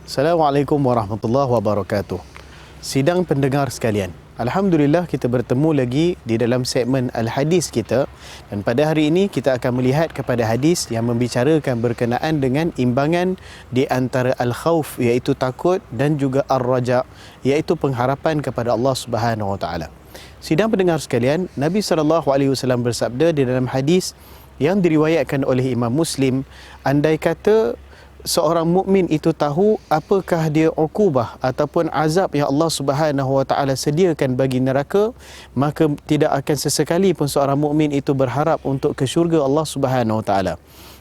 Assalamualaikum warahmatullahi wabarakatuh. Sidang pendengar sekalian, Alhamdulillah kita bertemu lagi di dalam segmen Al-Hadis kita, dan pada hari ini kita akan melihat kepada hadis yang membicarakan berkenaan dengan imbangan di antara al-khauf, iaitu takut, dan juga ar-raja, iaitu pengharapan kepada Allah Subhanahu Wa Taala. Sidang pendengar sekalian, Nabi SAW bersabda di dalam hadis yang diriwayatkan oleh Imam Muslim, andai kata seorang mukmin itu tahu apakah dia uqubah ataupun azab yang Allah Subhanahu Wa Taala sediakan bagi neraka, maka tidak akan sesekali pun seorang mukmin itu berharap untuk ke syurga Allah Subhanahu Wa Taala.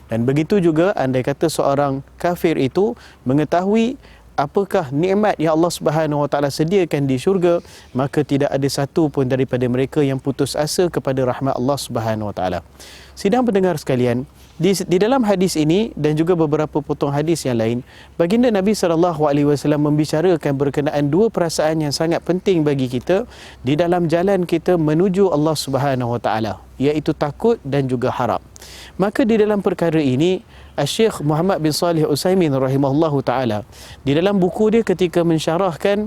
Dan begitu juga andai kata seorang kafir itu mengetahui apakah nikmat yang Allah Subhanahu Wa Taala sediakan di syurga, maka tidak ada satu pun daripada mereka yang putus asa kepada rahmat Allah Subhanahu Wa Taala. Sidang pendengar sekalian, di dalam hadis ini dan juga beberapa potong hadis yang lain, baginda Nabi SAW membicarakan berkenaan dua perasaan yang sangat penting bagi kita di dalam jalan kita menuju Allah Subhanahu Wa Taala, iaitu takut dan juga harap. Maka di dalam perkara ini, Syekh Muhammad bin Salih Utsaimin rahimahullahu taala di dalam buku dia ketika mensyarahkan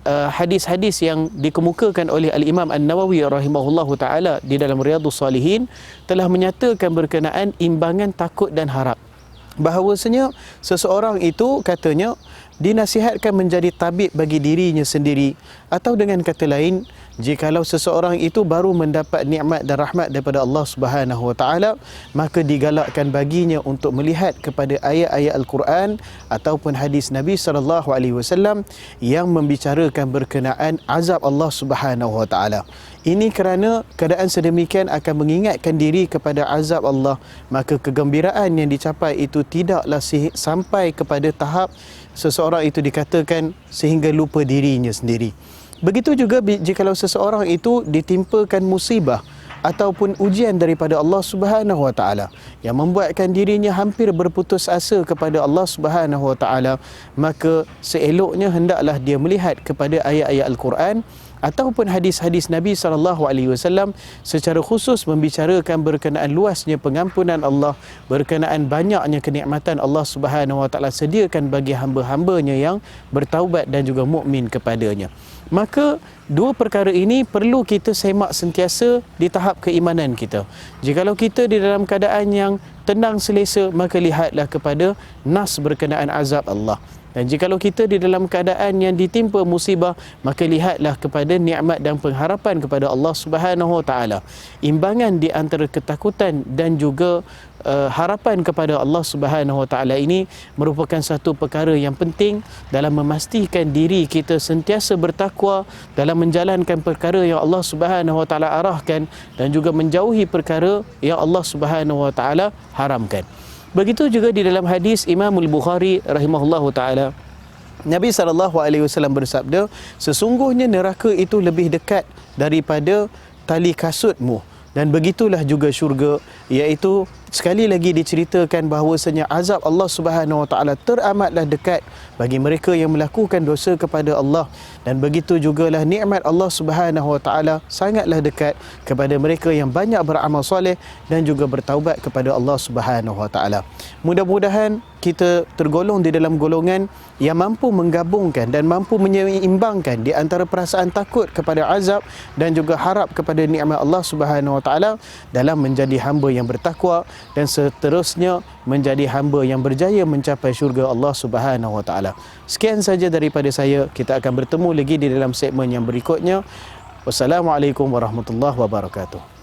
hadis-hadis yang dikemukakan oleh Al-Imam An-Nawawi rahimahullahu taala di dalam Riyadhus Shalihin, telah menyatakan berkenaan imbangan takut dan harap, bahawasanya seseorang itu katanya dinasihatkan menjadi tabib bagi dirinya sendiri, atau dengan kata lain, jikalau seseorang itu baru mendapat nikmat dan rahmat daripada Allah Subhanahu Wa Taala, maka digalakkan baginya untuk melihat kepada ayat-ayat Al-Quran ataupun hadis Nabi SAW yang membicarakan berkenaan azab Allah Subhanahu Wa Taala. Ini kerana keadaan sedemikian akan mengingatkan diri kepada azab Allah, maka kegembiraan yang dicapai itu tidaklah sampai kepada tahap seseorang itu dikatakan sehingga lupa dirinya sendiri. Begitu juga jikalau seseorang itu ditimpakan musibah ataupun ujian daripada Allah Subhanahu Wa Taala yang membuatkan dirinya hampir berputus asa kepada Allah Subhanahu Wa Taala, maka seeloknya hendaklah dia melihat kepada ayat-ayat Al-Quran ataupun hadis-hadis Nabi SAW secara khusus membicarakan berkenaan luasnya pengampunan Allah, berkenaan banyaknya kenikmatan Allah Subhanahu Wa Taala sediakan bagi hamba-hambanya yang bertaubat dan juga mukmin kepadanya. Maka dua perkara ini perlu kita semak sentiasa di tahap keimanan kita. Jikalau kita di dalam keadaan yang tenang selesa, maka lihatlah kepada nas berkenaan azab Allah. Dan jikalau kita di dalam keadaan yang ditimpa musibah, maka lihatlah kepada nikmat dan pengharapan kepada Allah Subhanahu Wa Taala. Imbangan di antara ketakutan dan juga harapan kepada Allah Subhanahu Wa Taala ini merupakan satu perkara yang penting dalam memastikan diri kita sentiasa bertakwa dalam menjalankan perkara yang Allah Subhanahu Wa Taala arahkan, dan juga menjauhi perkara yang Allah Subhanahu Wa Taala haramkan. Begitu juga di dalam hadis Imam Al-Bukhari rahimahullahu taala, Nabi SAW bersabda, sesungguhnya neraka itu lebih dekat daripada tali kasutmu, dan begitulah juga syurga, iaitu sekali lagi diceritakan bahawasanya azab Allah Subhanahu Wa Taala teramatlah dekat bagi mereka yang melakukan dosa kepada Allah, dan begitu jugalah nikmat Allah Subhanahu Wa Taala sangatlah dekat kepada mereka yang banyak beramal soleh dan juga bertaubat kepada Allah Subhanahu Wa Taala. Mudah-mudahan kita tergolong di dalam golongan yang mampu menggabungkan dan mampu menyeimbangkan di antara perasaan takut kepada azab dan juga harap kepada nikmat Allah Subhanahu Wa Taala dalam menjadi hamba yang bertakwa, dan seterusnya menjadi hamba yang berjaya mencapai syurga Allah Subhanahu Wa Taala. Sekian saja daripada saya. Kita akan bertemu lagi di dalam segmen yang berikutnya. Wassalamualaikum warahmatullahi wabarakatuh.